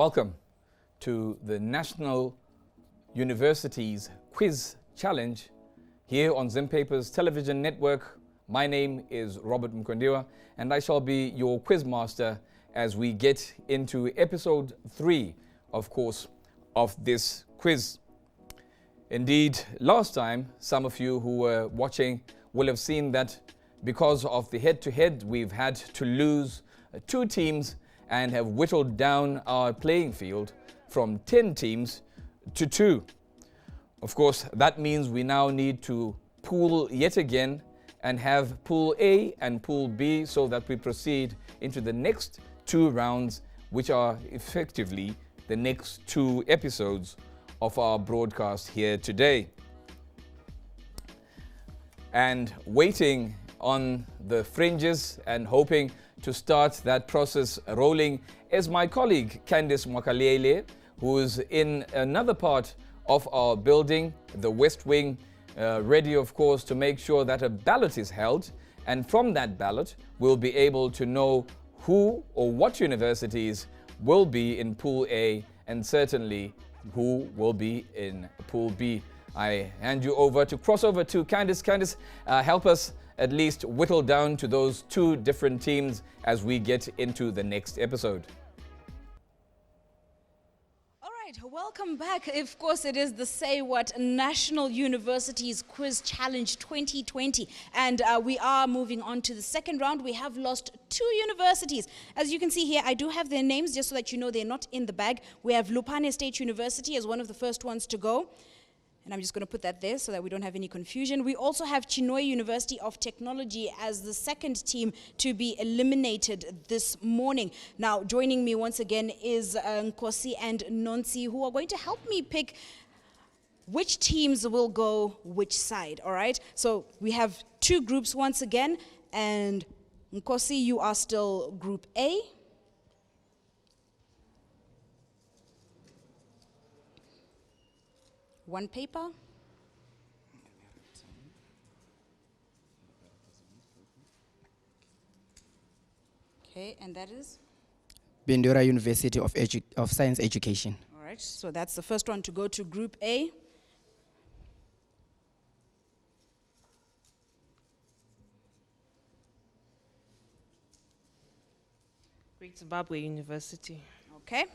Welcome to the National Universities Quiz Challenge here on Zimpaper's television network. My name is Robert Mkondiwa and I shall be your quiz master as we get into episode 3, of course, of this quiz. Indeed, last time, some of you who were watching will have seen that because of the head-to-head, we've had to lose 2 teams and have whittled down our playing field from 10 teams to 2. Of course, that means we now need to pool yet again and have Pool A and Pool B so that we proceed into the next 2 rounds, which are effectively the next 2 episodes of our broadcast here today. And waiting on the fringes and hoping to start that process rolling is my colleague Candice Mwakalele, who is in another part of our building, the West Wing, ready of course to make sure that a ballot is held, and from that ballot we'll be able to know who or what universities will be in Pool A and certainly who will be in Pool B. I hand you over to crossover to Candice. Candice, help us at least whittle down to those 2 different teams as we get into the next episode. All right, welcome back. Of course, it is the Say What National Universities Quiz Challenge 2020. And we are moving on to the second round. We have lost 2 universities. As you can see here, I do have their names just so that you know they're not in the bag. We have Lupane State University as one of the first ones to go. And I'm just going to put that there so that we don't have any confusion. We also have Chinhoyi University of Technology as the second team to be eliminated this morning. Now, joining me once again is Nkosi and Nonsi, who are going to help me pick which teams will go which side, all right? So we have 2 groups once again, and Nkosi, you are still Group A. One paper. Okay, and that is? Bindura University of Science Education. All right, so that's the first one to go to Group A. Great Zimbabwe University. Okay.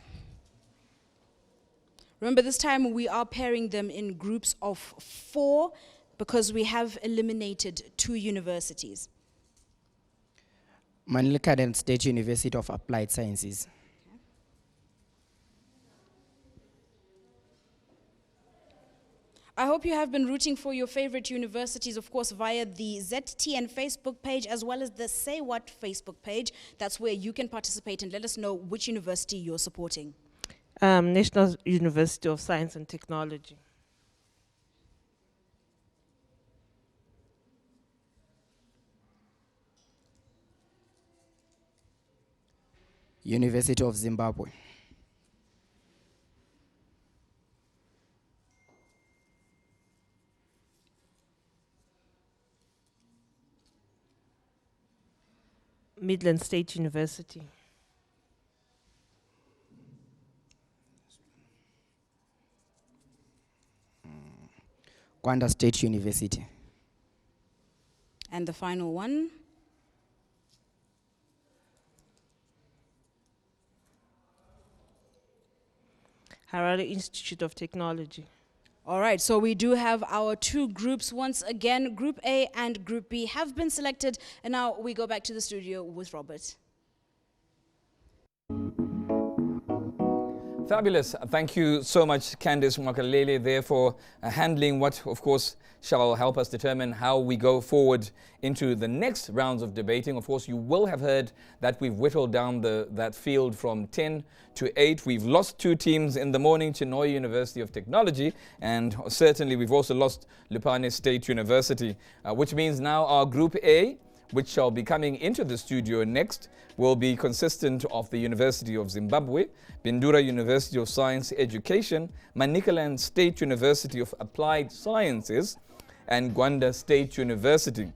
Remember, this time we are pairing them in groups of 4 because we have eliminated 2 universities. Manicaland State University of Applied Sciences. Okay. I hope you have been rooting for your favorite universities, of course, via the ZTN Facebook page as well as the Say What Facebook page. That's where you can participate and let us know which university you're supporting. National University of Science and Technology. University of Zimbabwe. Midland State University. Gwanda State University. And the final one? Harare Institute of Technology. All right, so we do have our 2 groups once again. Group A and Group B have been selected, and now we go back to the studio with Robert. Fabulous. Thank you so much, Candice Mwakalele, there for handling what, of course, shall help us determine how we go forward into the next rounds of debating. Of course, you will have heard that we've whittled down that field from 10 to 8. We've lost 2 teams in the morning, Chinhoyi University of Technology, and certainly we've also lost Lupane State University, which means now our Group A, which shall be coming into the studio next, will be consistent of the University of Zimbabwe, Bindura University of Science Education, Manicaland State University of Applied Sciences, and Gwanda State University.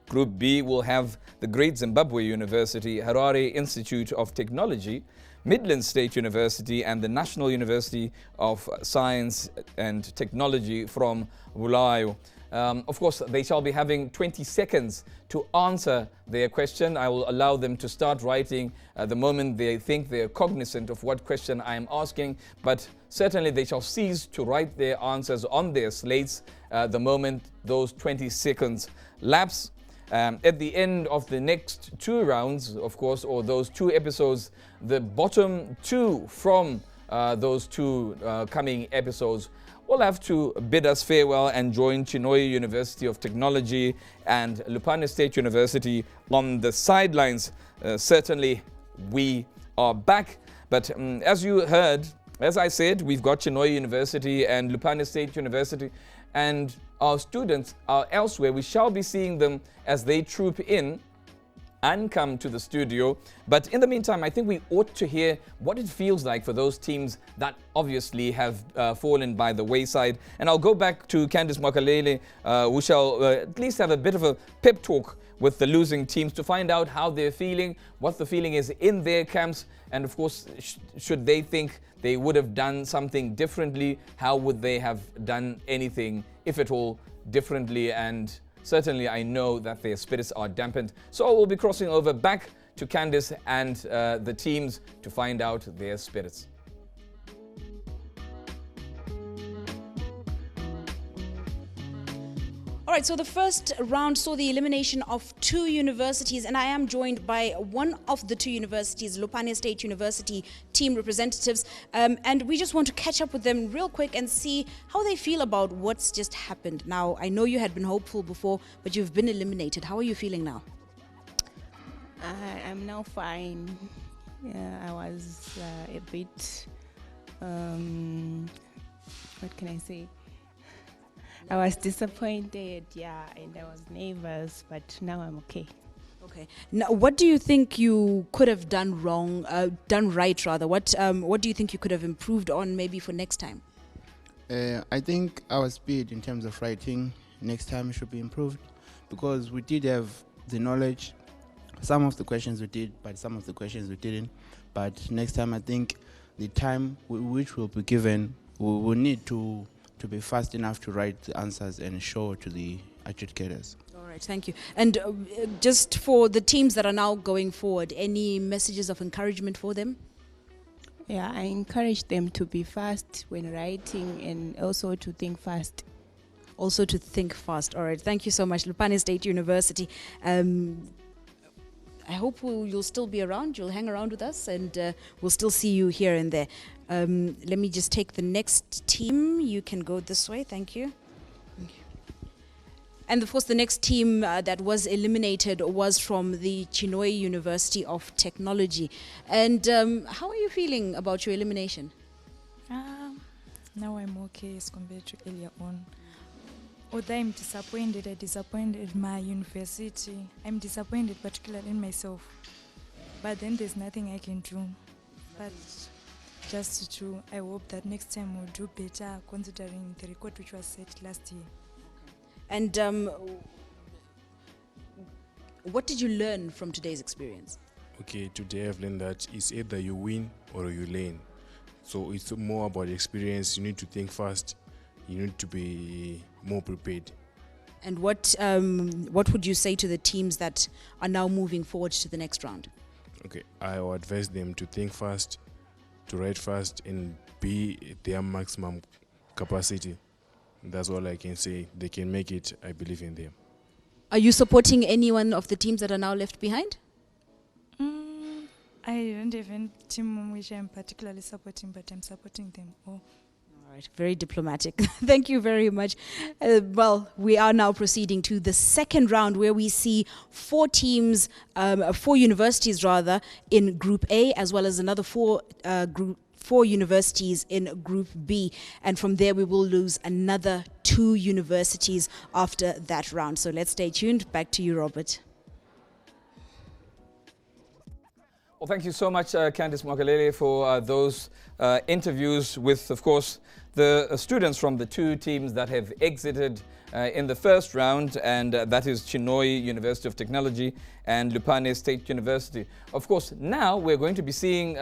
Group B will have the Great Zimbabwe University, Harare Institute of Technology, Midland State University and the National University of Science and Technology from Bulawayo. Of course, they shall be having 20 seconds to answer their question. I will allow them to start writing the moment they think they are cognizant of what question I am asking, but certainly they shall cease to write their answers on their slates the moment those 20 seconds lapse. At the end of the next 2 rounds, of course, or those 2 episodes, the bottom 2 from those 2 coming episodes will have to bid us farewell and join Chinoyi University of Technology and Lupane State University on the sidelines. Certainly, we are back. But as you heard, as I said, we've got Chinoyi University and Lupane State University, and our students are elsewhere. We shall be seeing them as they troop in and come to the studio. But in the meantime, I think we ought to hear what it feels like for those teams that obviously have fallen by the wayside. And I'll go back to Candice Mwakalele, who shall at least have a bit of a pep talk with the losing teams to find out how they're feeling, what the feeling is in their camps, and of course, should they think they would have done something differently, how would they have done anything, if at all, differently. And certainly I know that their spirits are dampened. So we'll be crossing over back to Candice and the teams to find out their spirits. All right, so the first round saw the elimination of 2 universities, and I am joined by one of the 2 universities, Lupane State University team representatives, and we just want to catch up with them real quick and see how they feel about what's just happened. Now, I know you had been hopeful before, but you've been eliminated. How are you feeling now? I'm now fine. Yeah, I was a bit, what can I say? I was disappointed, yeah, and I was nervous, but now I'm okay. Okay. Now, what do you think you could have done wrong, done right rather? What do you think you could have improved on maybe for next time? I think our speed in terms of writing next time should be improved, because we did have the knowledge. Some of the questions we did, but some of the questions we didn't. But next time, I think the time which will be given, we will need to be fast enough to write the answers and show to the adjudicators. All right, thank you. And just for the teams that are now going forward, any messages of encouragement for them? Yeah, I encourage them to be fast when writing and also to think fast. Also to think fast. All right, thank you so much, Lupane State University. I hope you'll still be around. You'll hang around with us, and we'll still see you here and there. Let me just take the next team. You can go this way. Thank you. And of course, the next team that was eliminated was from the Chinoyi University of Technology. And how are you feeling about your elimination? Now I'm okay as compared to earlier on. Although I'm disappointed, I disappointed my university. I'm disappointed particularly in myself. But then there's nothing I can do. But just to, I hope that next time we'll do better considering the record which was set last year. And what did you learn from today's experience? Okay, today I've learned that it's either you win or you learn. So it's more about experience. You need to think fast. You need to be more prepared. And what would you say to the teams that are now moving forward to the next round? Okay, I will advise them to think fast, to write fast, and be their maximum capacity. That's all I can say. They can make it. I believe in them. Are you supporting any one of the teams that are now left behind? I don't have any team which I'm particularly supporting, but I'm supporting them all. All right, very diplomatic. Thank you very much. Well, we are now proceeding to the second round where we see 4 teams, 4 universities rather, in Group A, as well as another 4 universities in Group B. And from there, we will lose another 2 universities after that round. So let's stay tuned. Back to you, Robert. Well, thank you so much, Candice Makalele, for those interviews with, of course, the students from the two teams that have exited in the first round, and that is Chinhoyi University of Technology and Lupane State University. Of course, now we're going to be seeing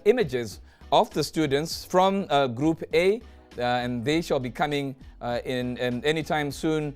images of the students from Group A, and they shall be coming in anytime soon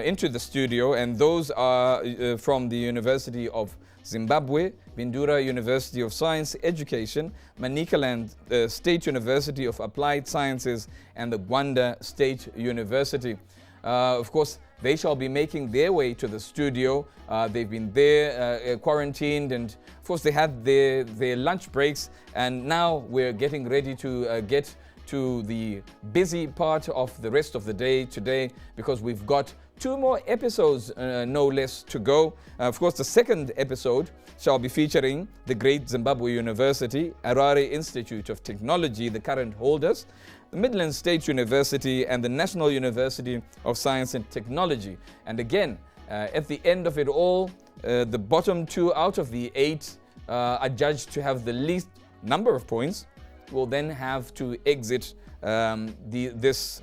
into the studio, and those are from the University of Zimbabwe, Bindura University of Science Education, Manicaland State University of Applied Sciences, and the Gwanda State University. Of course, they shall be making their way to the studio. They've been there quarantined, and of course they had their lunch breaks, and now we're getting ready to get to the busy part of the rest of the day today, because we've got 2 more episodes, no less, to go. Of course, the second episode shall be featuring the great Zimbabwe University, Harare Institute of Technology, the current holders, the Midlands State University, and the National University of Science and Technology. And again, at the end of it all, the bottom 2 out of the 8 are judged to have the least number of points, will then have to exit this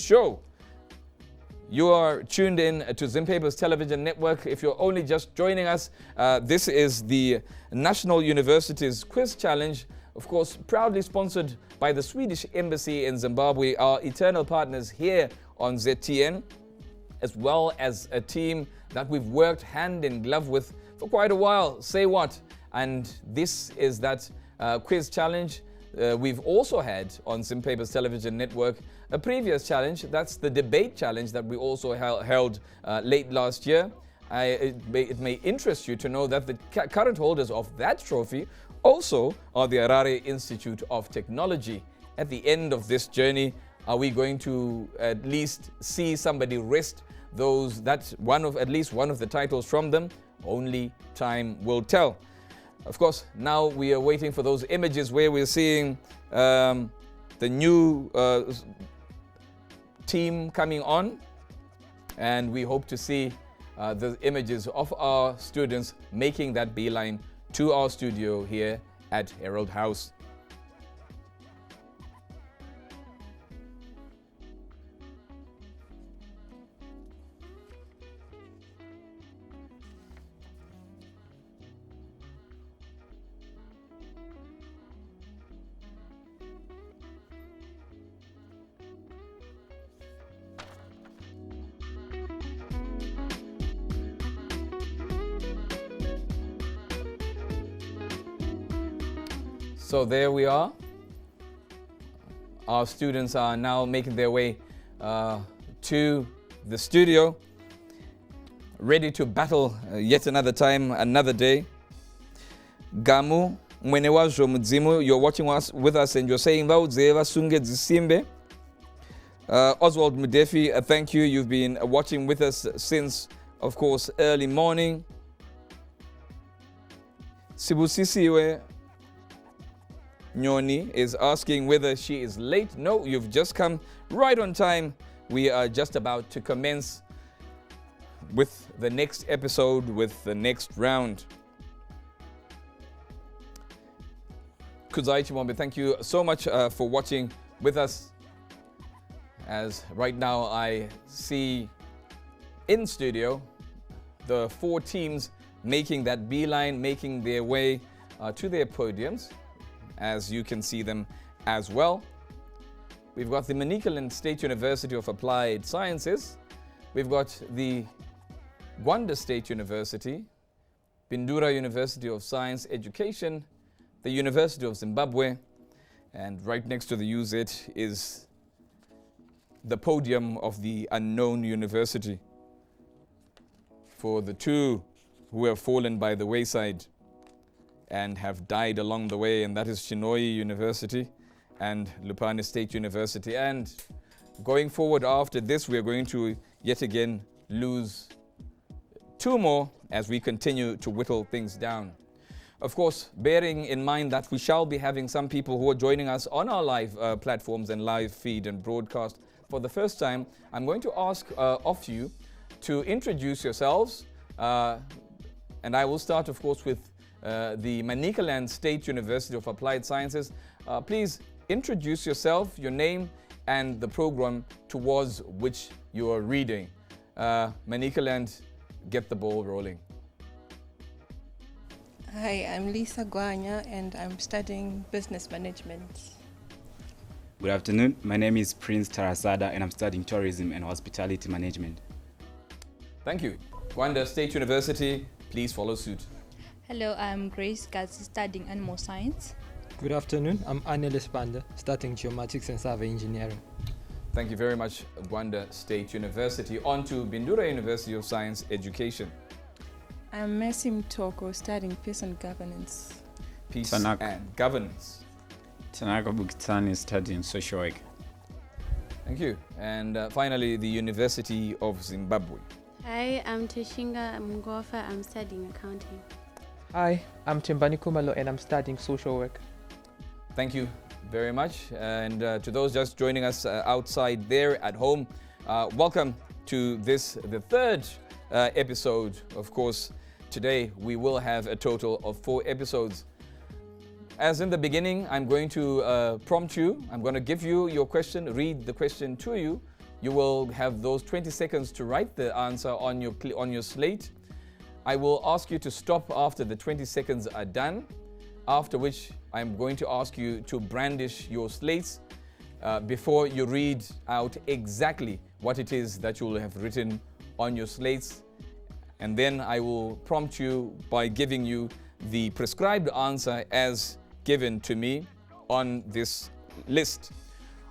show. You are tuned in to Zimpapers Television Network. If you're only just joining us, this is the National Universities Quiz Challenge, of course, proudly sponsored by the Swedish Embassy in Zimbabwe, our eternal partners here on ZTN, as well as a team that we've worked hand in glove with for quite a while. Say what? And this is that quiz challenge. We've also had on Zimpapers Television Network a previous challenge. That's the debate challenge that we also held late last year. It may interest you to know that the current holders of that trophy also are the Harare Institute of Technology. At the end of this journey, are we going to at least see somebody wrest at least one of the titles from them? Only time will tell. Of course, now we are waiting for those images where we're seeing the new team coming on, and we hope to see the images of our students making that beeline to our studio here at Herald House. So there we are. Our students are now making their way to the studio, ready to battle yet another time, another day. Gamu, mwenewazvo mudzimu, you're watching with us and you're saying, Vaudzeva sunge dzisimbe. Oswald Mudefi, thank you. You've been watching with us since, of course, early morning. Sibusisiwe Nyoni is asking whether she is late. No, you've just come right on time. We are just about to commence with the next episode, with the next round. Kuzai Chimombe, thank you so much for watching with us. As right now I see in studio the 4 teams making that beeline, making their way to their podiums, as you can see them as well. We've got the Manicaland State University of Applied Sciences. We've got the Gwanda State University, Bindura University of Science Education, the University of Zimbabwe, and right next to the UZ is the podium of the unknown university for the 2 who have fallen by the wayside and have died along the way, and that is Chinhoyi University and Lupane State University. And going forward after this, we are going to yet again lose 2 more as we continue to whittle things down. Of course, bearing in mind that we shall be having some people who are joining us on our live platforms and live feed and broadcast for the first time, I'm going to ask of you to introduce yourselves, and I will start, of course, with the Manicaland State University of Applied Sciences. Please introduce yourself, your name, and the program towards which you are reading. Manicaland, get the ball rolling. Hi, I'm Lisa Gwanda and I'm studying business management. Good afternoon. My name is Prince Tarasada and I'm studying tourism and hospitality management. Thank you. Gwanda State University, please follow suit. Hello, I'm Grace Gazi, studying animal science. Good afternoon. I'm Anelis Banda, studying geomatics and survey engineering. Thank you very much, Gwanda State University. On to Bindura University of Science Education. I'm Messi Mtoko, studying peace and governance. Peace and governance. Tanaka Bukitani, studying social work. Thank you. And finally, the University of Zimbabwe. Hi, I'm Tishinga Mgofa. I'm studying accounting. Hi, I'm Timbani Kumalo and I'm studying social work. Thank you very much. And to those just joining us outside there at home, welcome to this, the third episode. Of course, today we will have a total of 4 episodes. As in the beginning, I'm going to prompt you. I'm going to give you your question, read the question to you. You will have those 20 seconds to write the answer on your slate. I will ask you to stop after the 20 seconds are done, after which I'm going to ask you to brandish your slates before you read out exactly what it is that you will have written on your slates. And then I will prompt you by giving you the prescribed answer as given to me on this list.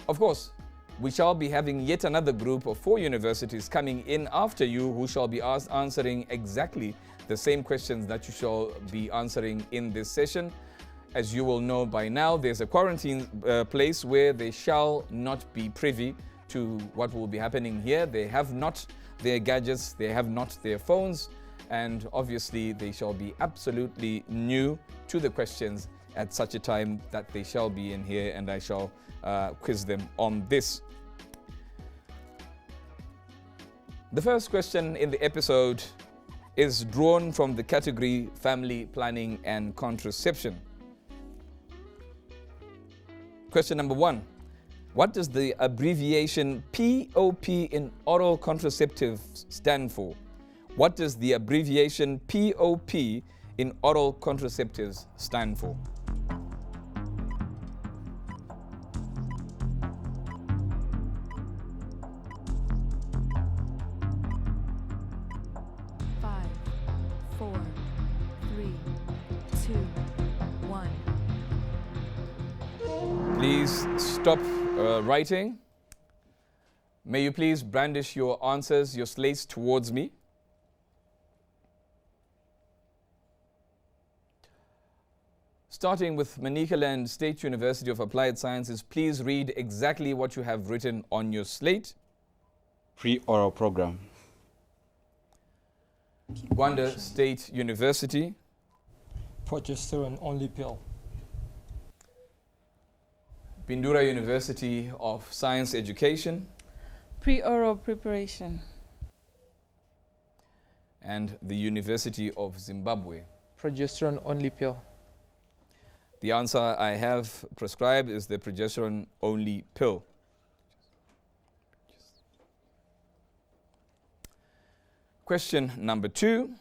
Of course, we shall be having yet another group of 4 universities coming in after you who shall be answering exactly the same questions that you shall be answering in this session. As you will know by now, there's a quarantine place where they shall not be privy to what will be happening here. They have not their gadgets, they have not their phones, and obviously they shall be absolutely new to the questions at such a time that they shall be in here, and I shall quiz them on this. The first question in the episode is drawn from the category Family Planning and Contraception. Question number 1. What does the abbreviation POP in oral contraceptives stand for? What does the abbreviation POP in oral contraceptives stand for? Please stop writing. May you please brandish your answers, your slates towards me. Starting with Manicaland State University of Applied Sciences, please read exactly what you have written on your slate. Pre-oral program. Gwanda State University. Progesterone only pill. Bindura University of Science Education. Pre-oral preparation. And the University of Zimbabwe. Progesterone only pill. The answer I have prescribed is the progesterone only pill. Question number 2.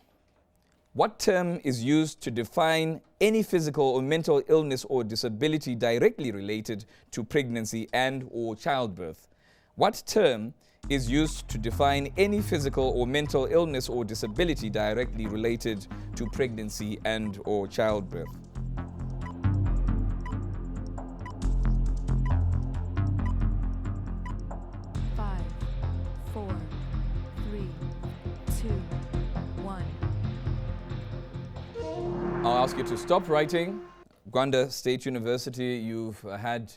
What term is used to define any physical or mental illness or disability directly related to pregnancy and or childbirth? What term is used to define any physical or mental illness or disability directly related to pregnancy and or childbirth? I'll ask you to stop writing. Gwanda State University, you've had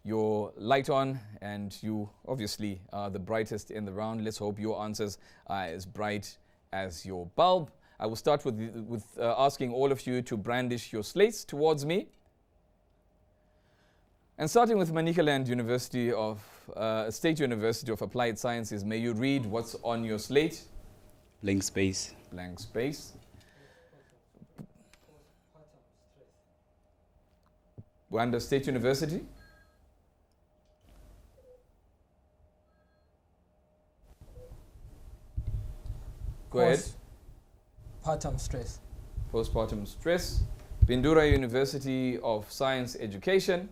your light on and you obviously are the brightest in the round. Let's hope your answers are as bright as your bulb. I will start with asking all of you to brandish your slates towards me. And starting with Manicaland University of State University of Applied Sciences, may you read what's on your slate? Blank space. Blank space. Gwanda State University. Go ahead. Postpartum stress. Postpartum stress. Bindura University of Science Education.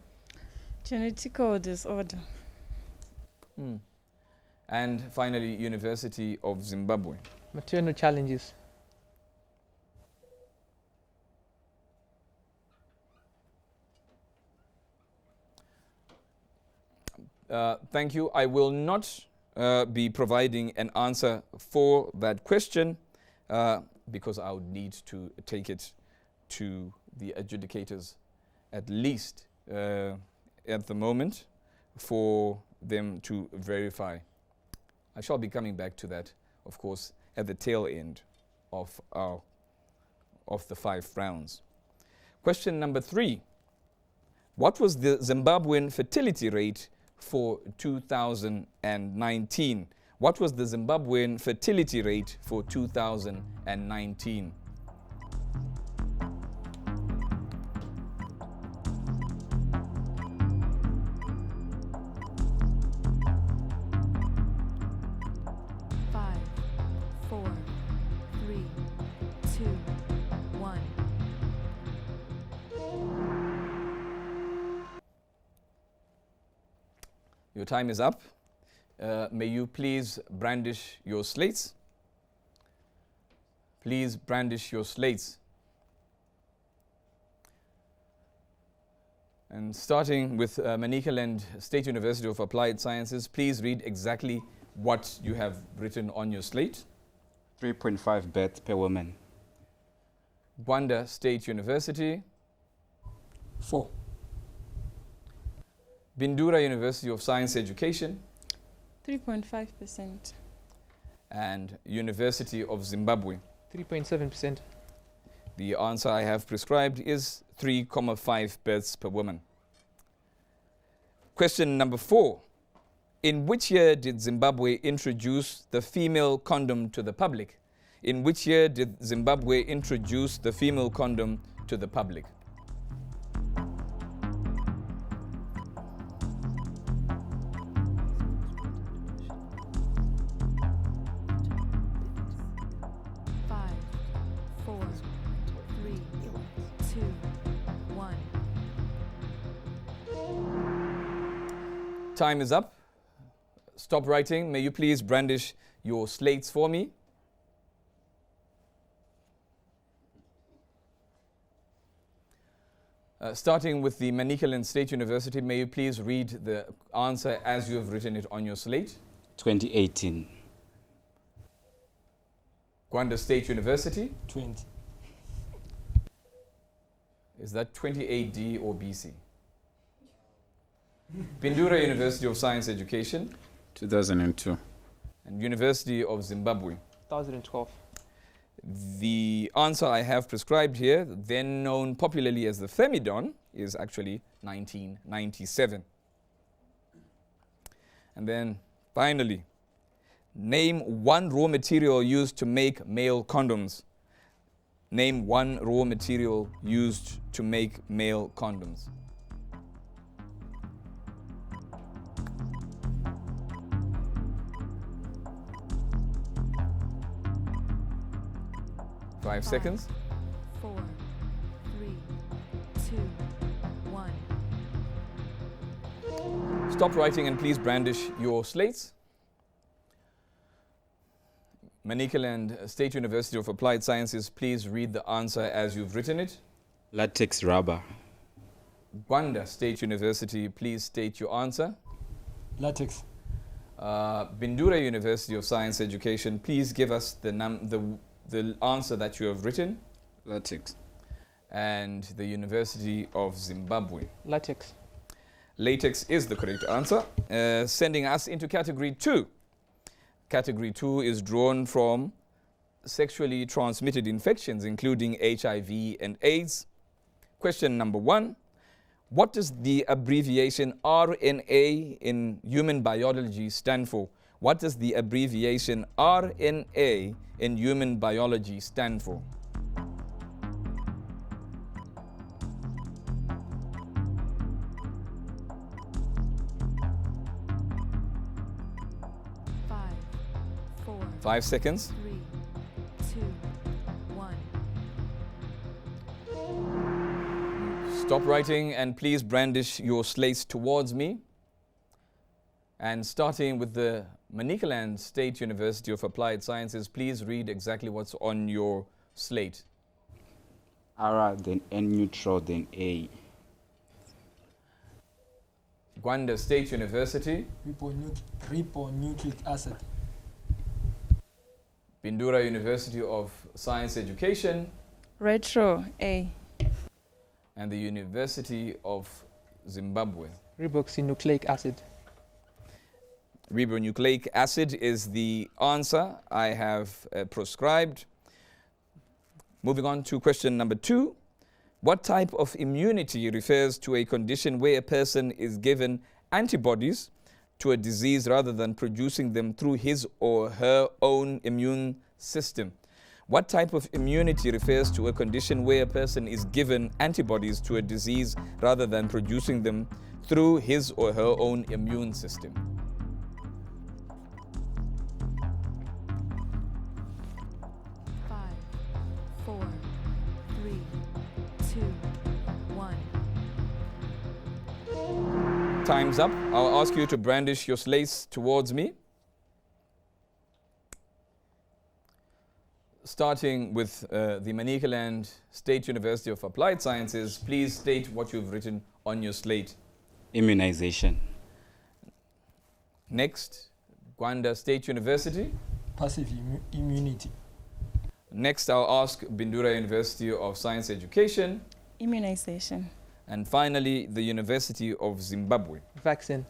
Genetical disorder. And finally, University of Zimbabwe. Maternal challenges. Thank you. I will not be providing an answer for that question because I would need to take it to the adjudicators at least at the moment for them to verify. I shall be coming back to that, of course, at the tail end of the 5 rounds. Question number 3. What was the Zimbabwean fertility rate for 2019? What was the Zimbabwean fertility rate for 2019? Your time is up. May you please brandish your slates. Please brandish your slates. And starting with Manicaland State University of Applied Sciences, please read exactly what you have written on your slate. 3.5 births per woman. Gwanda State University. 4. Bindura University of Science Education. 3.5%. And University of Zimbabwe. 3.7%. The answer I have prescribed is 3.5 births per woman. Question number 4. In which year did Zimbabwe introduce the female condom to the public? In which year did Zimbabwe introduce the female condom to the public? Time is up. Stop writing. May you please brandish your slates for me. Starting with the Manicaland State University, may you please read the answer as you have written it on your slate. 2018. Gwanda State University. 20. Is that 20 AD or BC? Bindura University of Science Education. 2002. And University of Zimbabwe. 2012. The answer I have prescribed here, then known popularly as the Femidon, is actually 1997. And then finally, name one raw material used to make male condoms. Name one raw material used to make male condoms. Five seconds. 4, 3, 2, 1. Stop writing and please brandish your slates. Manicaland State University of Applied Sciences, please read the answer as you've written it. Latex rubber. Gwanda State University, please state your answer. Latex. Bindura University of Science Education, please give us the answer that you have written. Latex. And the University of Zimbabwe. Latex. Latex is the correct answer, sending us into category 2. Category 2 is drawn from sexually transmitted infections, including HIV and AIDS. Question number 1. What does the abbreviation RNA in human biology stand for? What does the abbreviation RNA in human biology stand for? 5 seconds. 3, 2, 1. Stop writing and please brandish your slates towards me. And starting with the Manicaland State University of Applied Sciences, please read exactly what's on your slate. R, then N neutral, then A. Gwanda State University. Ribonucleic acid. Bindura University of Science Education. Retro A. And the University of Zimbabwe. Riboxynucleic acid. Ribonucleic acid is the answer I have prescribed. Moving on to question number 2. What type of immunity refers to a condition where a person is given antibodies to a disease rather than producing them through his or her own immune system? What type of immunity refers to a condition where a person is given antibodies to a disease rather than producing them through his or her own immune system? Time's up. I'll ask you to brandish your slates towards me. Starting with the Manicaland State University of Applied Sciences, please state what you've written on your slate. Immunization. Next, Gwanda State University. Passive immunity. Next, I'll ask Bindura University of Science Education. Immunization. And finally, the University of Zimbabwe. Vaccine.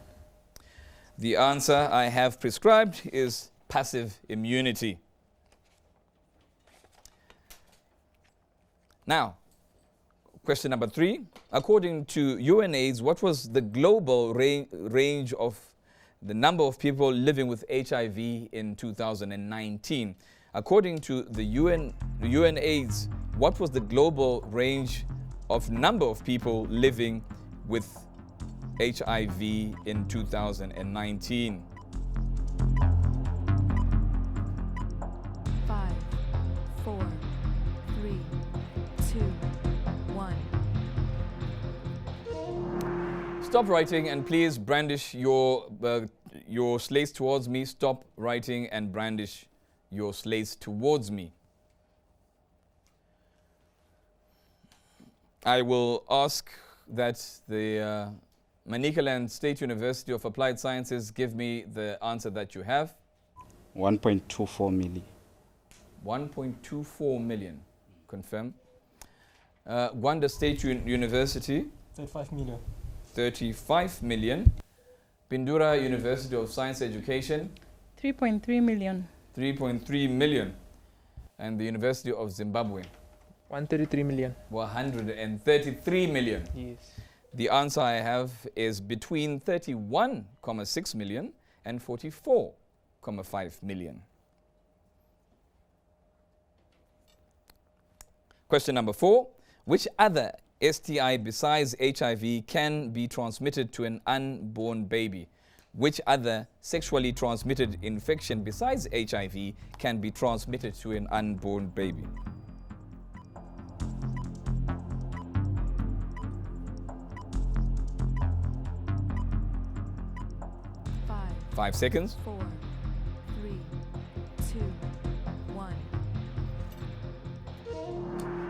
The answer I have prescribed is passive immunity. Now, question number 3. According to UNAIDS, what was the global range of the number of people living with HIV in 2019? According to the UNAIDS, what was the global range of number of people living with HIV in 2019? 5, 4, 3, 2, 1. Stop writing and please brandish your slates towards me. Stop writing and brandish your slates towards me. I will ask that the Manicaland State University of Applied Sciences give me the answer that you have. 1.24 million. 1.24 million. Confirm. Gwanda State University. 35 million. 35 million. Bindura University of Science Education. 3.3 million. 3.3 million. And the University of Zimbabwe. 133 million. 133 million. Yes. The answer I have is between 31.6 million and 44.5 million. Question number 4. Which other STI besides HIV can be transmitted to an unborn baby? Which other sexually transmitted infection besides HIV can be transmitted to an unborn baby? 5 seconds. 4, 3, 2, 1.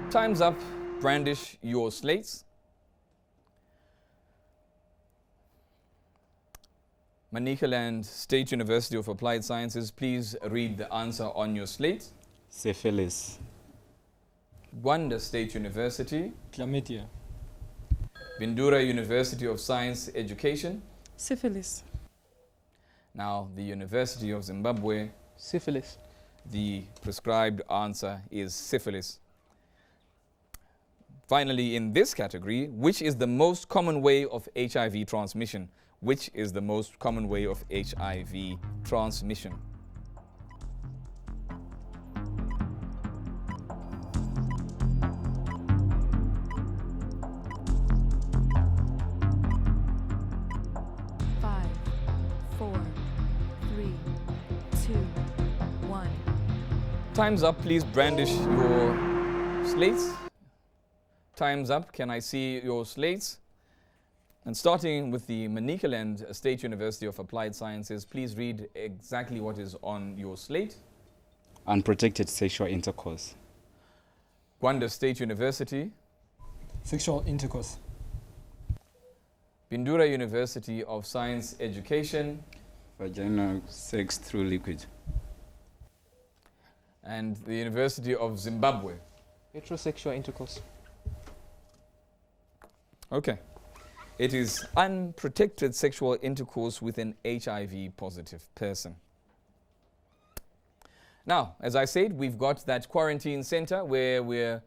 Time's up. Brandish your slates. Manicaland State University of Applied Sciences, please read the answer on your slate. Syphilis. Gwanda State University. Chlamydia. Bindura University of Science Education. Syphilis. Now, the University of Zimbabwe. Syphilis. The prescribed answer is syphilis. Finally, in this category, which is the most common way of HIV transmission? Which is the most common way of HIV transmission? Five, 4, 3, 2, 1. Time's up. Please brandish your slates. Time's up. Can I see your slates? And starting with the Manicaland State University of Applied Sciences, please read exactly what is on your slate. Unprotected sexual intercourse. Gwanda State University. Sexual intercourse. Bindura University of Science Education. Vaginal sex through liquid. And the University of Zimbabwe. Heterosexual intercourse. Okay. It is unprotected sexual intercourse with an HIV positive person. Now, as I said, we've got that quarantine center where we're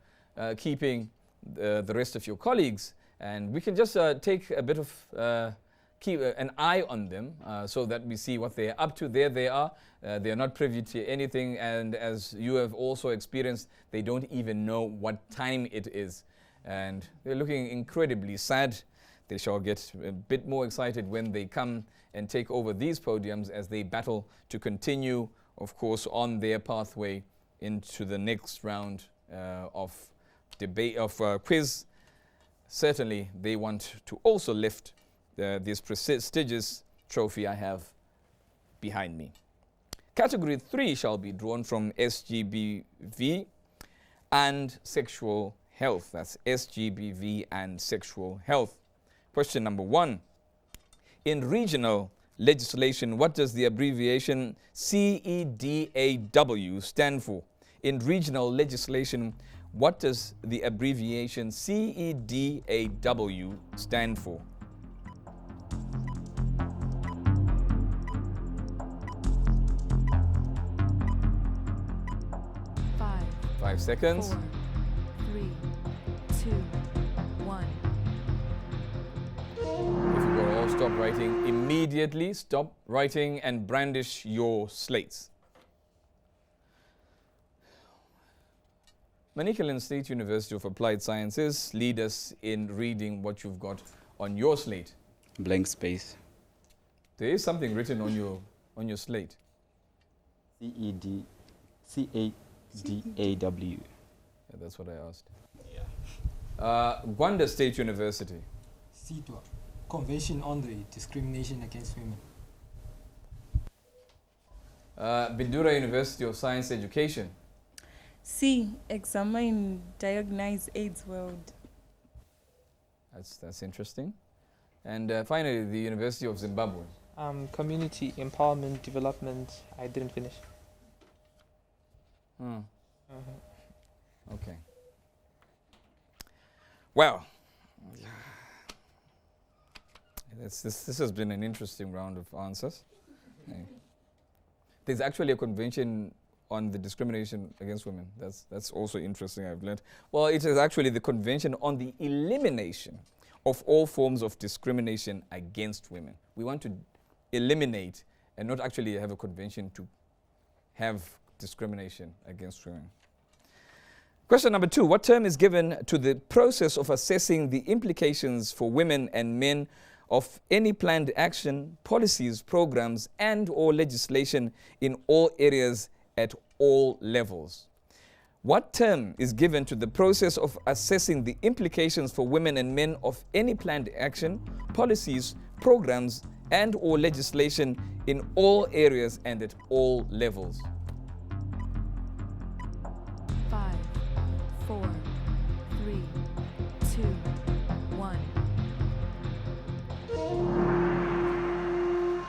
keeping the rest of your colleagues, and we can just take a bit of keep an eye on them so that we see what they're up to. There they are. They're not privy to anything, and as you have also experienced, they don't even know what time it is, and they're looking incredibly sad. They shall get a bit more excited when they come and take over these podiums as they battle to continue, of course, on their pathway into the next round of debate, of quiz. Certainly, they want to also lift this prestigious trophy I have behind me. Category 3 shall be drawn from SGBV and sexual health. That's SGBV and sexual health. Question number 1. In regional legislation, what does the abbreviation CEDAW stand for? In regional legislation, what does the abbreviation CEDAW stand for? Five, 5 seconds. 4, 3, 2, 1. If you will all stop writing immediately, stop writing and brandish your slates. Manicaland State University of Applied Sciences, lead us in reading what you've got on your slate. Blank space. There is something written on your slate. CEDAW. Yeah, that's what I asked. Gwanda State University. CEDAW, Convention on the Discrimination Against Women. Bindura University of Science Education. C. Examine, diagnose AIDS world. That's interesting. And finally, the University of Zimbabwe. Community empowerment development. I didn't finish. Okay. Well, this has been an interesting round of answers. There's actually a convention on the discrimination against women. That's also interesting, I've learned. Well, it is actually the Convention on the Elimination of All Forms of Discrimination Against Women. We want to eliminate and not actually have a convention to have discrimination against women. Question number 2. What term is given to the process of assessing the implications for women and men of any planned action, policies, programs, and or legislation in all areas at all levels? What term is given to the process of assessing the implications for women and men of any planned action, policies, programs, and or legislation in all areas and at all levels? 5, 4, 3, 2, 1.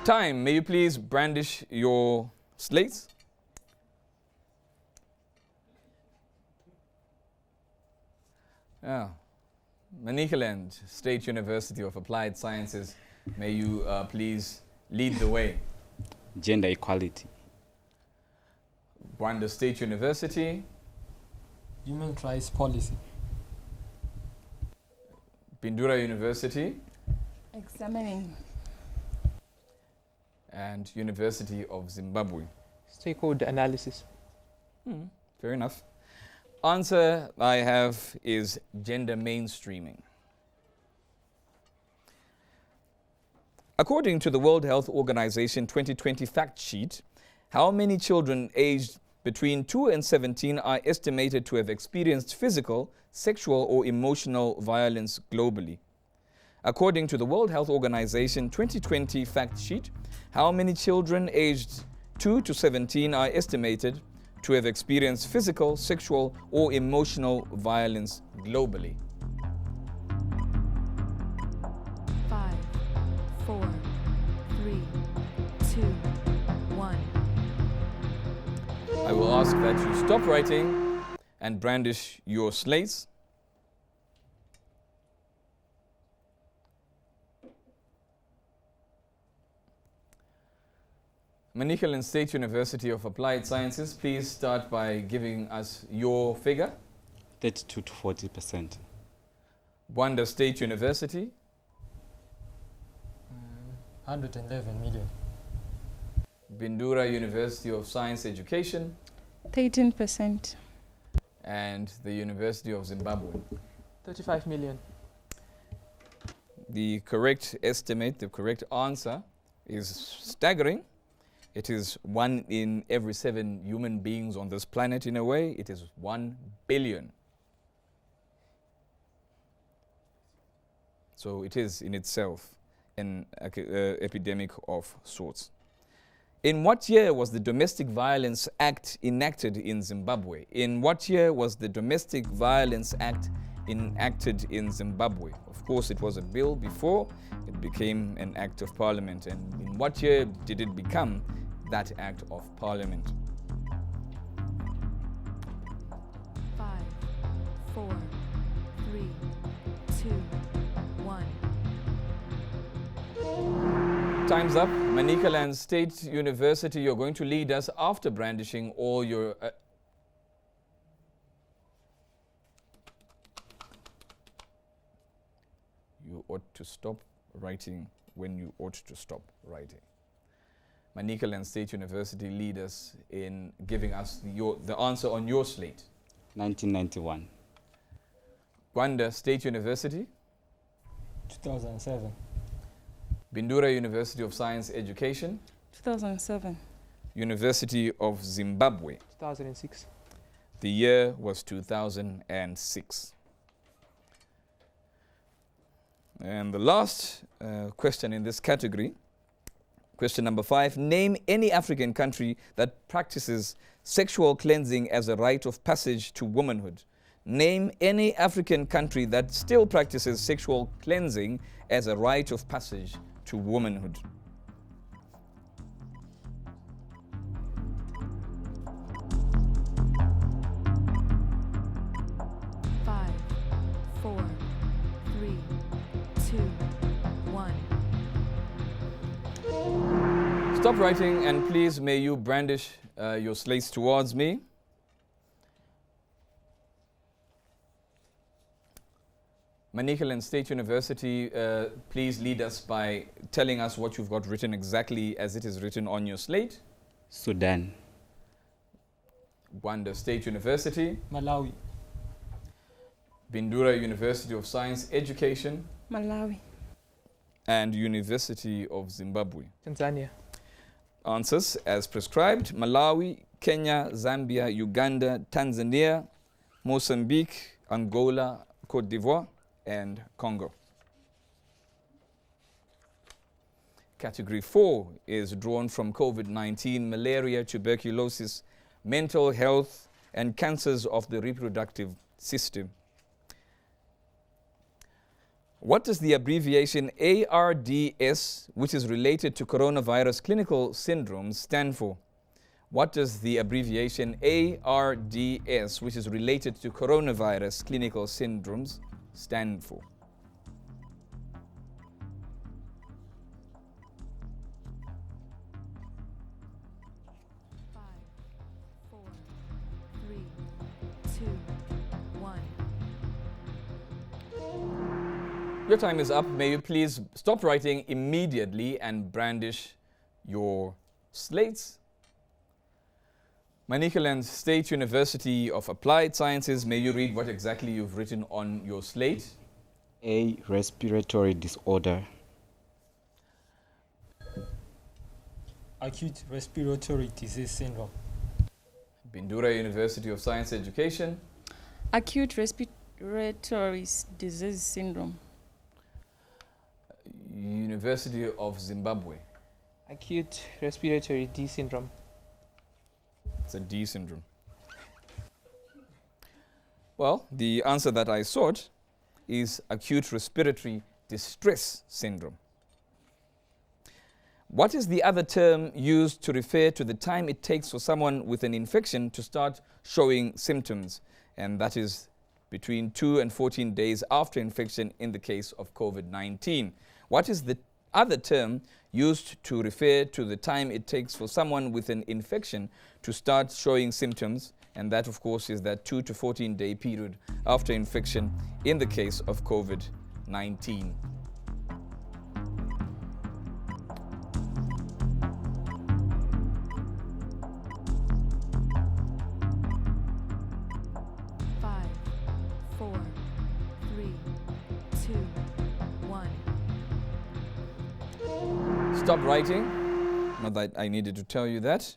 Time. May you please brandish your slates? Manicaland State University of Applied Sciences, may you please lead the way. Gender equality. Gwanda State University. Human rights policy. Bindura University. Examining. And University of Zimbabwe. Stakeholder analysis. Fair enough. Answer I have is gender mainstreaming. According to the World Health Organization 2020 fact sheet, how many children aged between 2 and 17 are estimated to have experienced physical, sexual, or emotional violence globally. According to the World Health Organization 2020 fact sheet, how many children aged 2 to 17 are estimated to have experienced physical, sexual, or emotional violence globally? 5, 4, 3, 2, 1. I will ask that you stop writing and brandish your slates. Manicaland State University of Applied Sciences, please start by giving us your figure. 32 to 40%. Gwanda State University. 111 million. Bindura University of Science Education. 13%. And the University of Zimbabwe. 35 million. The correct estimate, the correct answer is staggering. It is 1 in every 7 human beings on this planet in a way. It is 1 billion. So it is in itself an epidemic of sorts. In what year was the Domestic Violence Act enacted in Zimbabwe? In what year was the Domestic Violence Act enacted in Zimbabwe? Of course, it was a bill before it became an act of parliament. And in what year did it become that act of parliament? 5, 4, 3, 2, 1. Time's up. Manicaland State University, you're going to lead us after brandishing all your... you ought to stop writing when you ought to stop writing. Manicaland State University, lead us in giving us the answer on your slate. 1991. Gwanda State University. 2007. Bindura University of Science Education. 2007. University of Zimbabwe. 2006. The year was 2006. And the last question in this category, question number 5, name any African country that practices sexual cleansing as a rite of passage to womanhood. Name any African country that still practices sexual cleansing as a rite of passage to womanhood. Five, 4, 3, 2, 1. Stop writing and please may you brandish your slates towards me. Manicaland State University, please lead us by telling us what you've got written exactly as it is written on your slate. Sudan. Gwanda State University. Malawi. Bindura University of Science Education. Malawi. And University of Zimbabwe. Tanzania. Answers as prescribed: Malawi, Kenya, Zambia, Uganda, Tanzania, Mozambique, Angola, Cote d'Ivoire, and Congo. Category 4 is drawn from COVID-19, malaria, tuberculosis, mental health, and cancers of the reproductive system. What does the abbreviation ARDS, which is related to coronavirus clinical syndromes, stand for? What does the abbreviation ARDS, which is related to coronavirus clinical syndromes, stand for? Five, 4, 3, 2, 1. Your time is up. May you please stop writing immediately and brandish your slates. Manicaland State University of Applied Sciences, may you read what exactly you've written on your slate. A respiratory disorder. Acute respiratory disease syndrome. Bindura University of Science Education. Acute respiratory disease syndrome. University of Zimbabwe. Acute respiratory D syndrome. It's a D syndrome. Well, the answer that I sought is acute respiratory distress syndrome. What is the other term used to refer to the time it takes for someone with an infection to start showing symptoms? And that is between 2 and 14 days after infection in the case of COVID-19. What is the other term used to refer to the time it takes for someone with an infection to start showing symptoms? And that, of course, is that 2 to 14 day period after infection in the case of COVID-19. Stop writing. Not that I needed to tell you that.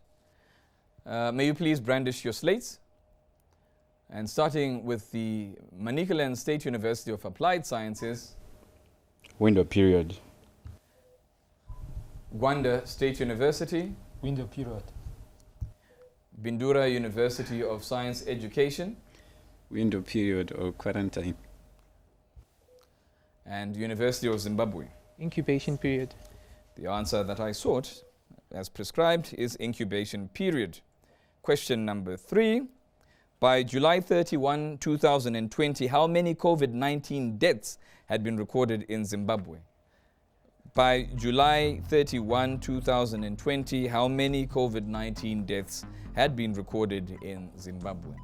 May you please brandish your slates. And starting with the Manicaland State University of Applied Sciences. Window period. Gwanda State University. Window period. Bindura University of Science Education. Window period or quarantine. And University of Zimbabwe. Incubation period. The answer that I sought, as prescribed, is incubation period. Question number 3. By July 31, 2020, how many COVID-19 deaths had been recorded in Zimbabwe? By July 31, 2020, how many COVID-19 deaths had been recorded in Zimbabwe?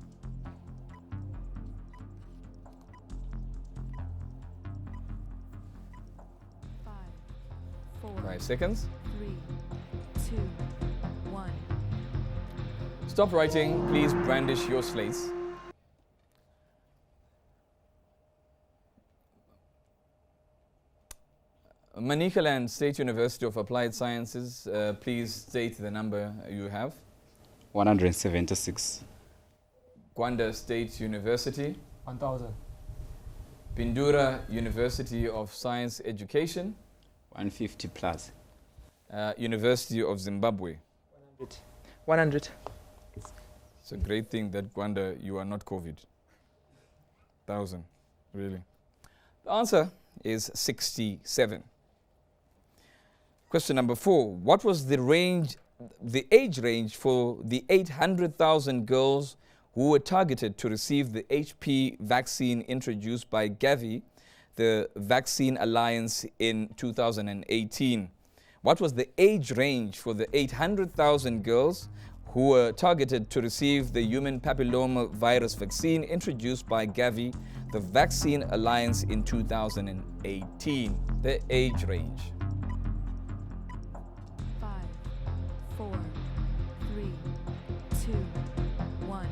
Five seconds. 3, 2, 1. Stop writing. Please brandish your slates. Manicaland State University of Applied Sciences, please state the number you have. 176. Gwanda State University. 1000. Bindura University of Science Education. 150 plus. University of Zimbabwe. 100. It's a great thing that, Gwanda, you are not COVID. 1,000, really. The answer is 67. Question number 4. What was the age range for the 800,000 girls who were targeted to receive the HP vaccine introduced by Gavi, the Vaccine Alliance, in 2018? What was the age range for the 800,000 girls who were targeted to receive the human papilloma virus vaccine introduced by Gavi, the Vaccine Alliance, in 2018? The age range. 5, 4, 3, 2, 1.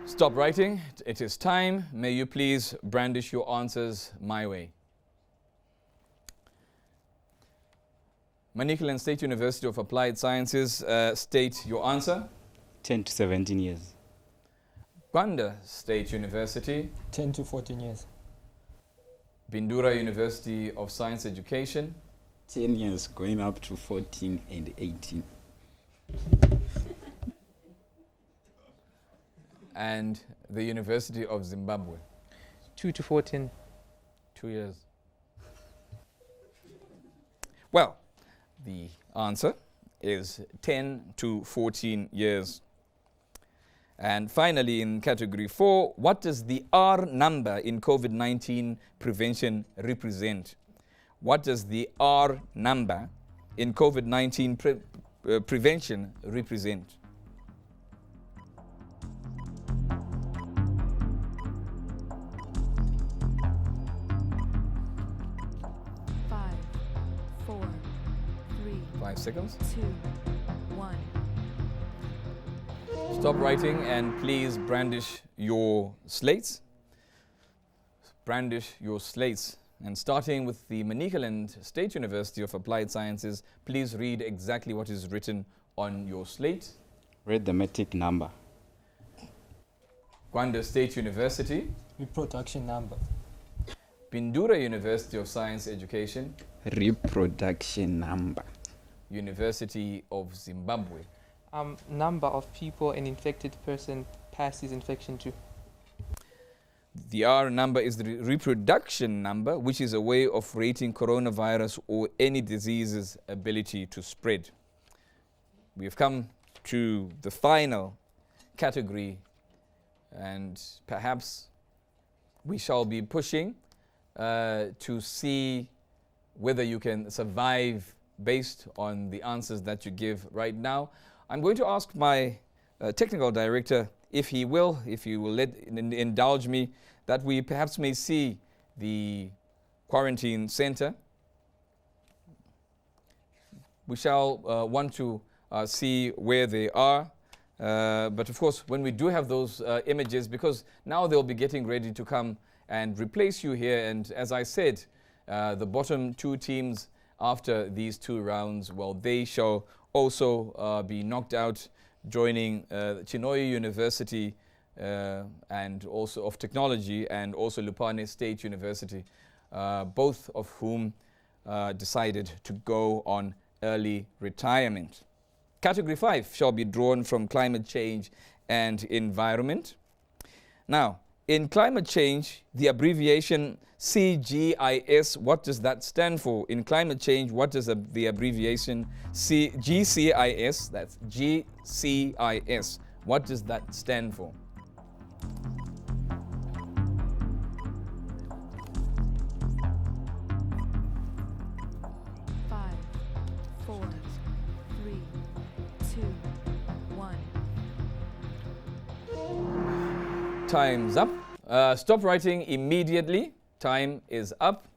Stop writing. It is time. May you please brandish your answers my way. Manicaland State University of Applied Sciences, state your answer. 10 to 17 years. Gwanda State University. 10 to 14 years. Bindura University of Science Education. 10 years, going up to 14 and 18. And the University of Zimbabwe. 2 to 14. 2 years. Well, the answer is 10 to 14 years. And finally, in category 4, what does the R number in COVID-19 prevention represent? What does the R number in COVID-19 prevention represent? Five, 4, 3, 5 seconds. 2, 1. Stop writing and please brandish your slates. Brandish your slates. And starting with the Manicaland State University of Applied Sciences, please read exactly what is written on your slate. Read the metric number. Gwanda State University. Reproduction number. Bindura University of Science Education. Reproduction number. University of Zimbabwe. Number of people an infected person passes infection to. The R number is the reproduction number, which is a way of rating coronavirus or any disease's ability to spread. We have come to the final category, and perhaps we shall be pushing to see whether you can survive based on the answers that you give right now. I'm going to ask my technical director if he will indulge me, that we perhaps may see the quarantine center. We shall want to see where they are. But of course, when we do have those images, because now they'll be getting ready to come and replace you here. And as I said, the bottom two teams after these two rounds, well, they shall also be knocked out, joining Chinoyi University and also of Technology, and also Lupane State University, both of whom decided to go on early retirement. Category 5 shall be drawn from climate change and environment. Now, in climate change, the abbreviation CGIS, what does that stand for? In climate change, what does the abbreviation GCIS, that's GCIS, what does that stand for? Five, four, three, two, one. Time's up. Stop writing immediately. Time is up.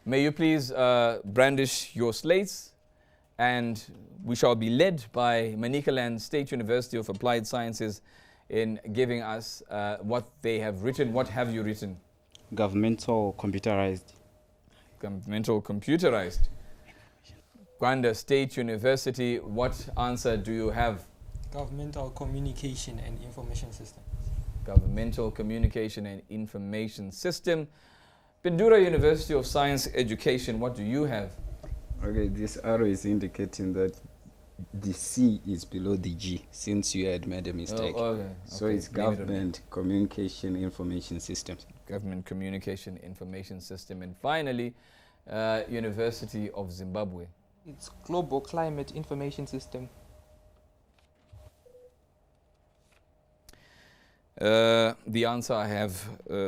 May you please brandish your slates, and we shall be led by Manicaland State University of Applied Sciences in giving us what they have written. What have you written? Governmental computerized. Governmental computerized. Gwanda State University, what answer do you have? Governmental communication and information system. Governmental Communication and Information System. Bindura University of Science Education, what do you have? Okay, this arrow is indicating that the C is below the G, since you had made a mistake. Oh, okay. So it's Government Communication Information Systems. Government Communication Information System. And finally, University of Zimbabwe. It's Global Climate Information System. The answer I have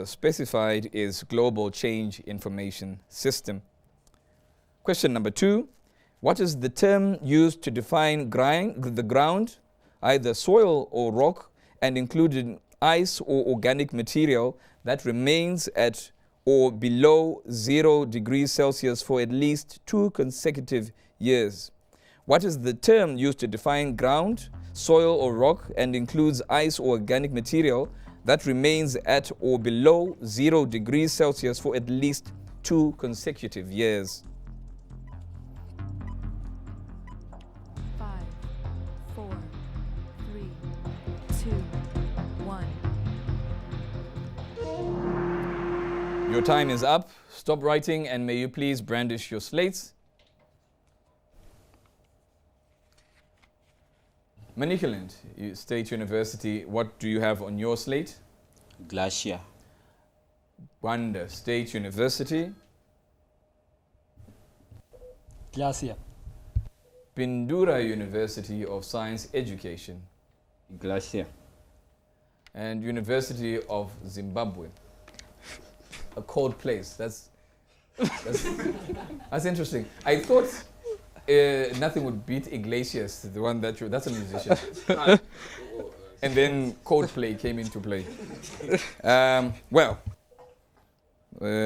specified is Global Change Information System. Question number 2. What is the term used to define the ground, either soil or rock, and including ice or organic material that remains at or below 0 degrees Celsius for at least 2 consecutive years? What is the term used to define ground, soil or rock, and includes ice or organic material that remains at or below 0 degrees Celsius for at least 2 consecutive years? 5, 4, 3, 2, 1. Your time is up. Stop writing, and may you please brandish your slates. Manicaland State University, what do you have on your slate? Glacier. Gwanda State University. Glacier. Bindura University of Science Education. Glacier. And University of Zimbabwe. A cold place. That's interesting. I thought nothing would beat Iglesias, the one that's a musician. And then Coldplay came into play.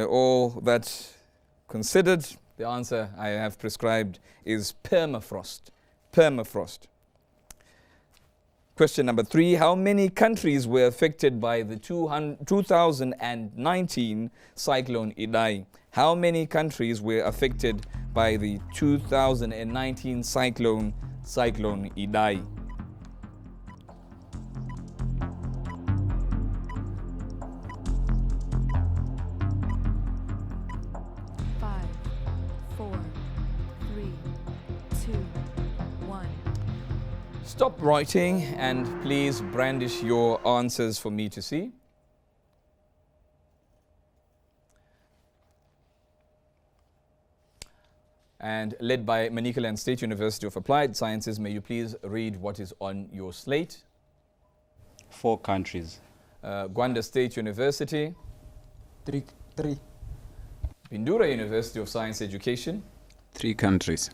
All that considered, the answer I have prescribed is permafrost. Permafrost. Question number 3. How many countries were affected by the 2019 cyclone Idai? How many countries were affected by the 2019 cyclone Idai? Five, four, three, two, one. Stop writing and please brandish your answers for me to see. And led by Manicaland State University of Applied Sciences, may you please read what is on your slate. 4 countries. Gwanda State University. Three. Bindura University of Science Education. 3 countries.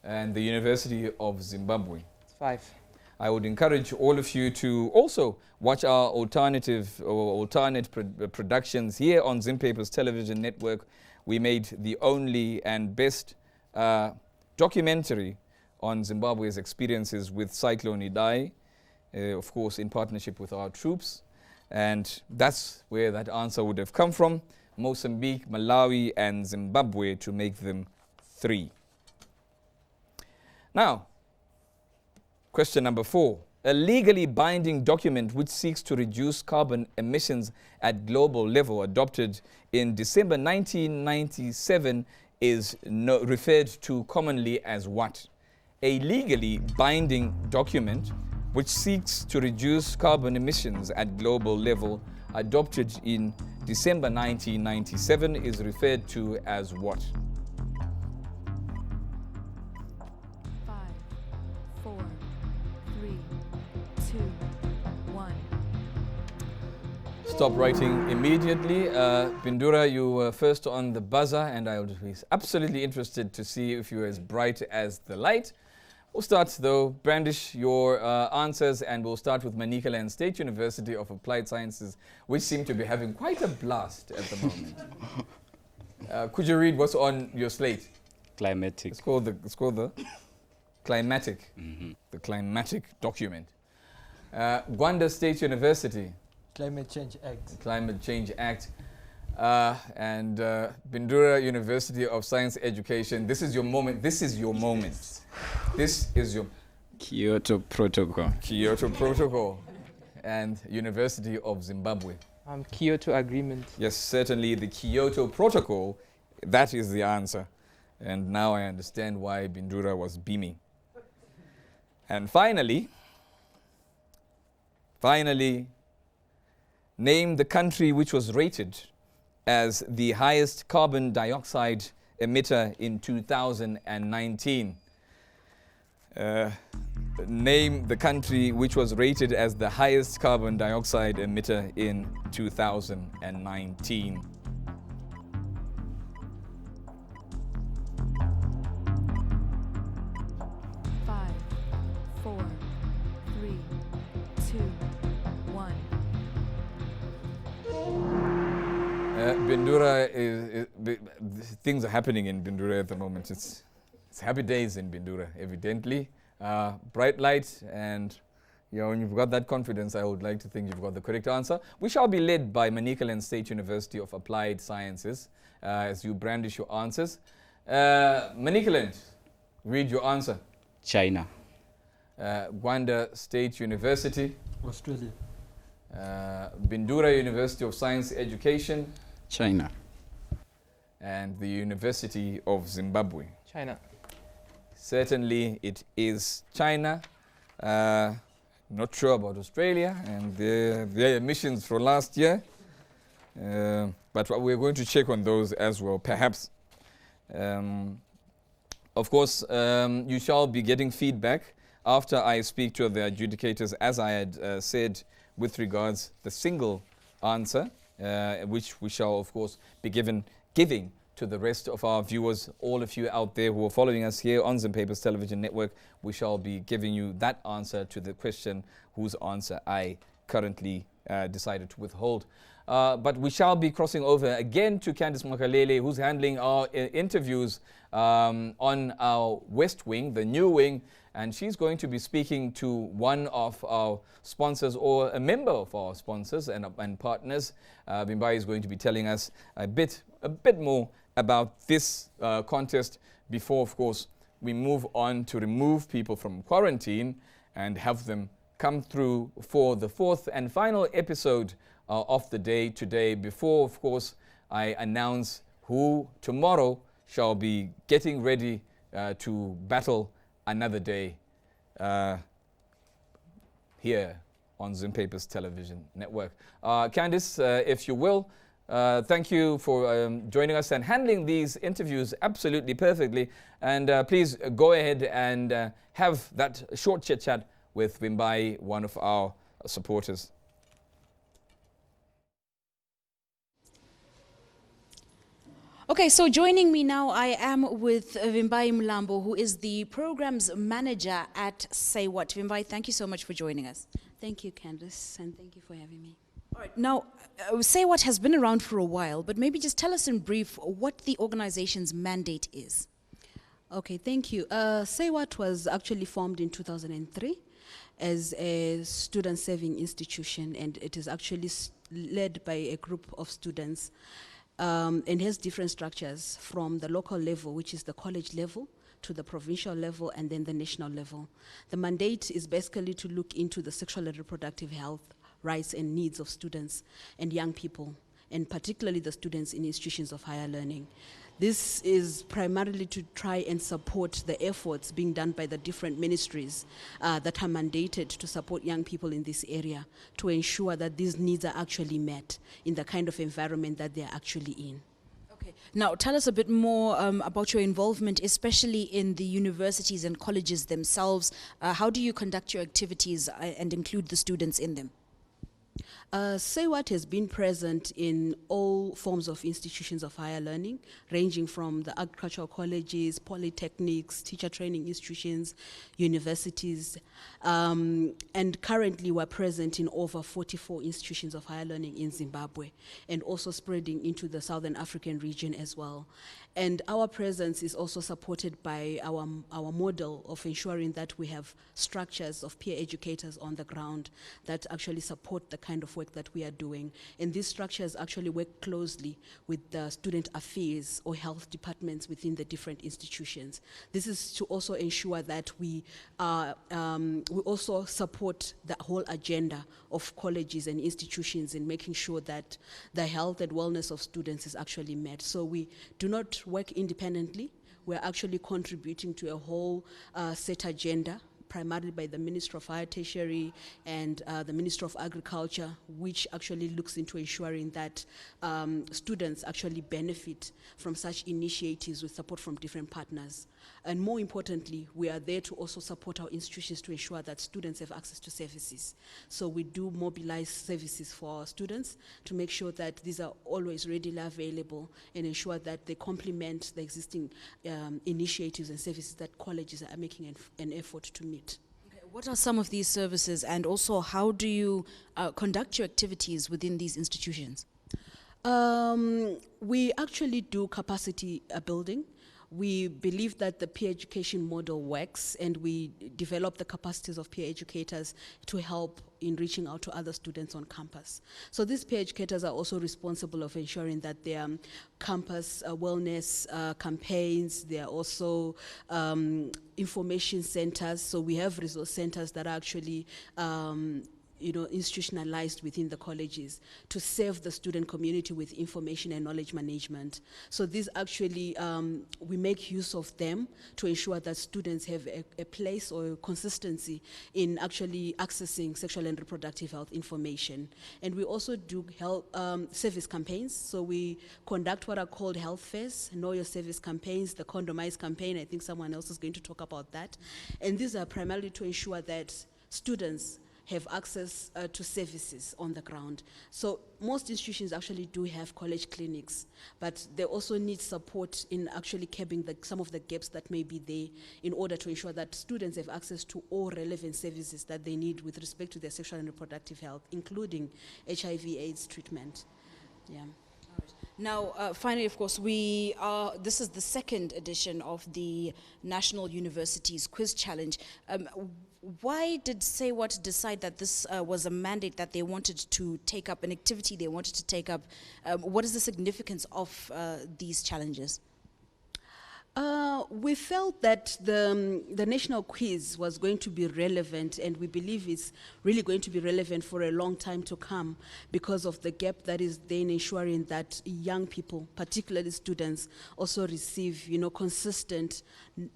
And the University of Zimbabwe. 5. I would encourage all of you to also watch our alternate productions here on Zimpapers Television Network. We made the only and best documentary on Zimbabwe's experiences with Cyclone Idai, of course in partnership with our troops. And that's where that answer would have come from. Mozambique, Malawi and Zimbabwe to make them 3. Now, question number 4. A legally binding document which seeks to reduce carbon emissions at global level, adopted in December 1997, is referred to commonly as what? A legally binding document which seeks to reduce carbon emissions at global level, adopted in December 1997, is referred to as what? 5, 4, 3, 2, 1. Stop writing immediately. Bindura, you were first on the buzzer, and I would be absolutely interested to see if you're as bright as the light. We'll start, though. Brandish your answers, and we'll start with Manicaland State University of Applied Sciences, which seem to be having quite a blast at the moment. Could you read what's on your slate? Climatic. It's called the climatic, the climatic document. Gwanda State University. Climate Change Act. Climate Change Act. And Bindura University of Science Education. This is your moment. This is your moment. This is your Kyoto Protocol. Kyoto Protocol. And University of Zimbabwe. Kyoto Agreement. Yes, certainly the Kyoto Protocol. That is the answer. And now I understand why Bindura was beaming. And finally, name the country which was rated as the highest carbon dioxide emitter in 2019. Name the country which was rated as the highest carbon dioxide emitter in 2019. Five, 4, 3, 2, 1. Bindura things are happening in Bindura at the moment. It's happy days in Bindura, evidently. Bright light, and when you've got that confidence, I would like to think you've got the correct answer. We shall be led by Manicaland State University of Applied Sciences as you brandish your answers. Manicaland, read your answer. China. Gwanda State University. Australia. Bindura University of Science Education. China. And the University of Zimbabwe. China. Certainly it is China. Not sure about Australia and their emissions for last year. But we're going to check on those as well, perhaps. Of course, you shall be getting feedback after I speak to the adjudicators, as I had said, with regards the single answer, which we shall, of course, be giving to the rest of our viewers, all of you out there who are following us here on Zimpapers Television Network. We shall be giving you that answer to the question whose answer I currently decided to withhold. but we shall be crossing over again to Candice Makalele, who's handling our interviews on our West Wing, the new wing, and she's going to be speaking to one of our sponsors, or a member of our sponsors and partners. Bimbai is going to be telling us a bit more about this contest before, of course, we move on to remove people from quarantine and have them come through for the fourth and final episode of the day today, before, of course, I announce who tomorrow shall be getting ready to battle another day here on Zimpapers Television Network. Candice, if you will, thank you for joining us and handling these interviews absolutely perfectly. And please go ahead and have that short chit-chat with Bimbai, one of our supporters. Okay, so joining me now, I am with Vimbai Mlambo, who is the programs manager at Say What. Vimbai, thank you so much for joining us. Thank you, Candice, and thank you for having me. All right, now, Say What has been around for a while, but maybe just tell us in brief what the organization's mandate is. Okay, thank you. Say What was actually formed in 2003 as a student-serving institution, and it is actually led by a group of students. And has different structures from the local level, which is the college level, to the provincial level, and then the national level. The mandate is basically to look into the sexual and reproductive health, rights and needs of students and young people, and particularly the students in institutions of higher learning. This is primarily to try and support the efforts being done by the different ministries that are mandated to support young people in this area, to ensure that these needs are actually met in the kind of environment that they're actually in. Okay. Now, tell us a bit more about your involvement, especially in the universities and colleges themselves. How do you conduct your activities and include the students in them? Say What has been present in all forms of institutions of higher learning, ranging from the agricultural colleges, polytechnics, teacher training institutions, universities, and currently we're present in over 44 institutions of higher learning in Zimbabwe, and also spreading into the Southern African region as well. And our presence is also supported by our model of ensuring that we have structures of peer educators on the ground that actually support the kind of work that we are doing. And these structures actually work closely with the student affairs or health departments within the different institutions. This is to also ensure that we also support the whole agenda of colleges and institutions in making sure that the health and wellness of students is actually met. So we do not work independently. We're actually contributing to a whole set agenda, primarily by the Minister of Higher Tertiary and the Minister of Agriculture, which actually looks into ensuring that students actually benefit from such initiatives with support from different partners. And more importantly, we are there to also support our institutions to ensure that students have access to services. So we do mobilize services for our students to make sure that these are always readily available and ensure that they complement the existing initiatives and services that colleges are making an effort to meet. Okay, what are some of these services, and also how do you conduct your activities within these institutions? We actually do capacity building. We believe that the peer education model works, and we develop the capacities of peer educators to help in reaching out to other students on campus. So these peer educators are also responsible of ensuring that their campus wellness campaigns, they are also information centers. So we have resource centers that are actually institutionalized within the colleges to serve the student community with information and knowledge management. So these actually, we make use of them to ensure that students have a place or consistency in actually accessing sexual and reproductive health information. And we also do health service campaigns. So we conduct what are called health fairs, know your service campaigns, the condomize campaign. I think someone else is going to talk about that. And these are primarily to ensure that students have access to services on the ground. So most institutions actually do have college clinics, but they also need support in actually curbing some of the gaps that may be there in order to ensure that students have access to all relevant services that they need with respect to their sexual and reproductive health, including HIV/AIDS treatment. Yeah. Now, finally, of course, this is the second edition of the National Universities Quiz Challenge. Why did Say What decide that this was a mandate that they wanted to take up, an activity they wanted to take up? What is the significance of these challenges? We felt that the national quiz was going to be relevant, and we believe it's really going to be relevant for a long time to come because of the gap that is there in ensuring that young people, particularly students, also receive, consistent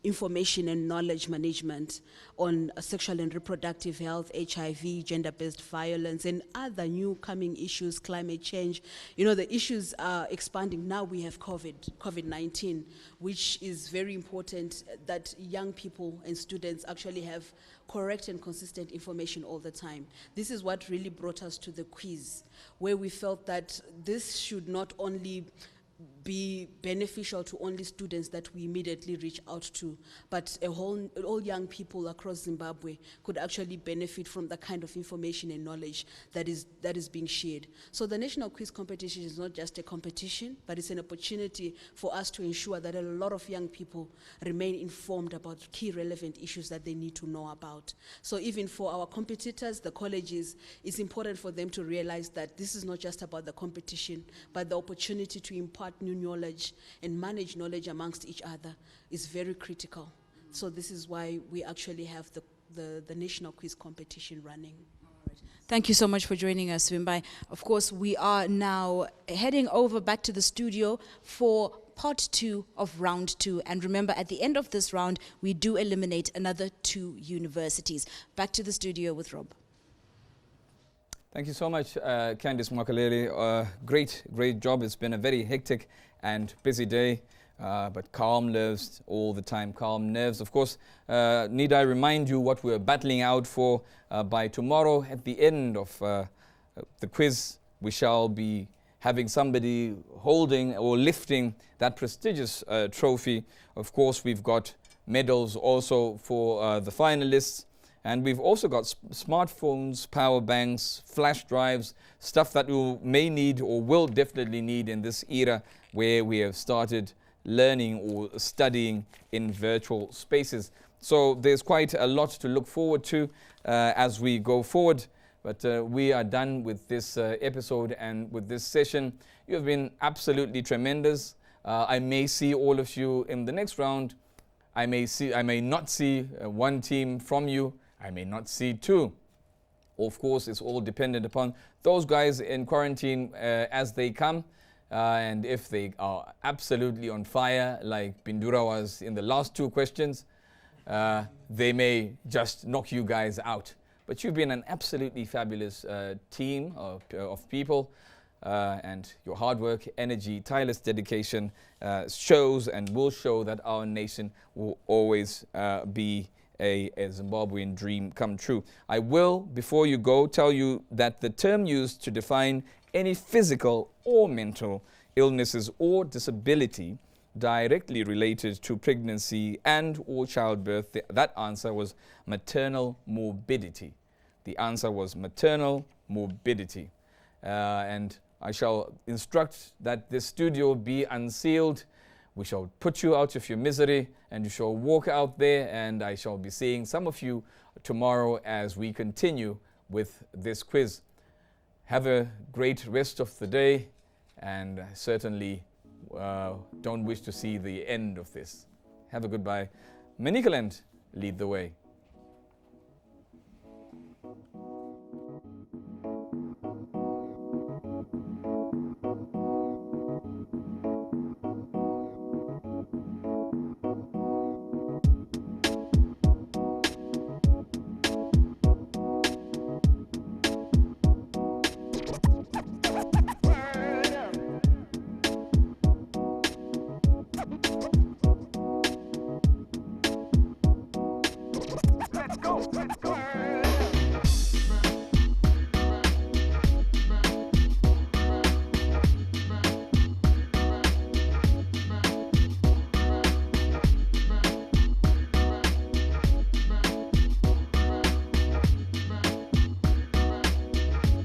information and knowledge management on sexual and reproductive health, HIV, gender-based violence, and other new coming issues, climate change. The issues are expanding. Now we have COVID-19, which is very important that young people and students actually have correct and consistent information all the time. This is what really brought us to the quiz, where we felt that this should not only be beneficial to only students that we immediately reach out to, but all young people across Zimbabwe could actually benefit from the kind of information and knowledge that is being shared. So the national quiz competition is not just a competition, but it's an opportunity for us to ensure that a lot of young people remain informed about key relevant issues that they need to know about. So even for our competitors, the colleges, it's important for them to realize that this is not just about the competition, but the opportunity to impart new knowledge and manage knowledge amongst each other is very critical. So this is why we actually have the national quiz competition running. Thank you so much for joining us, Wimbai. Of course, we are now heading over back to the studio for part 2 of round 2. And remember, at the end of this round, we do eliminate another 2 universities. Back to the studio with Rob. Thank you so much, Candice Makaleli. Great job. It's been a very hectic and busy day, but calm nerves all the time. Calm nerves. Of course, need I remind you what we're battling out for? By tomorrow, at the end of the quiz, we shall be having somebody holding or lifting that prestigious trophy. Of course, we've got medals also for the finalists. And we've also got smartphones, power banks, flash drives, stuff that you may need or will definitely need in this era where we have started learning or studying in virtual spaces. So there's quite a lot to look forward to as we go forward. But we are done with this episode and with this session. You have been absolutely tremendous. I may see all of you in the next round. I may not see one team from you. I may not see 2. Of course, it's all dependent upon those guys in quarantine as they come. And if they are absolutely on fire, like Bindura was in the last 2 questions, they may just knock you guys out. But you've been an absolutely fabulous team of people. And your hard work, energy, tireless dedication shows and will show that our nation will always be a Zimbabwean dream come true. I will, before you go, tell you that the term used to define any physical or mental illnesses or disability directly related to pregnancy and or childbirth, that answer was maternal morbidity. The answer was maternal morbidity. And I shall instruct that this studio be unsealed. We shall put you out of your misery and you shall walk out there, and I shall be seeing some of you tomorrow as we continue with this quiz. Have a great rest of the day, and certainly don't wish to see the end of this. Have a goodbye. Manicaland, lead the way.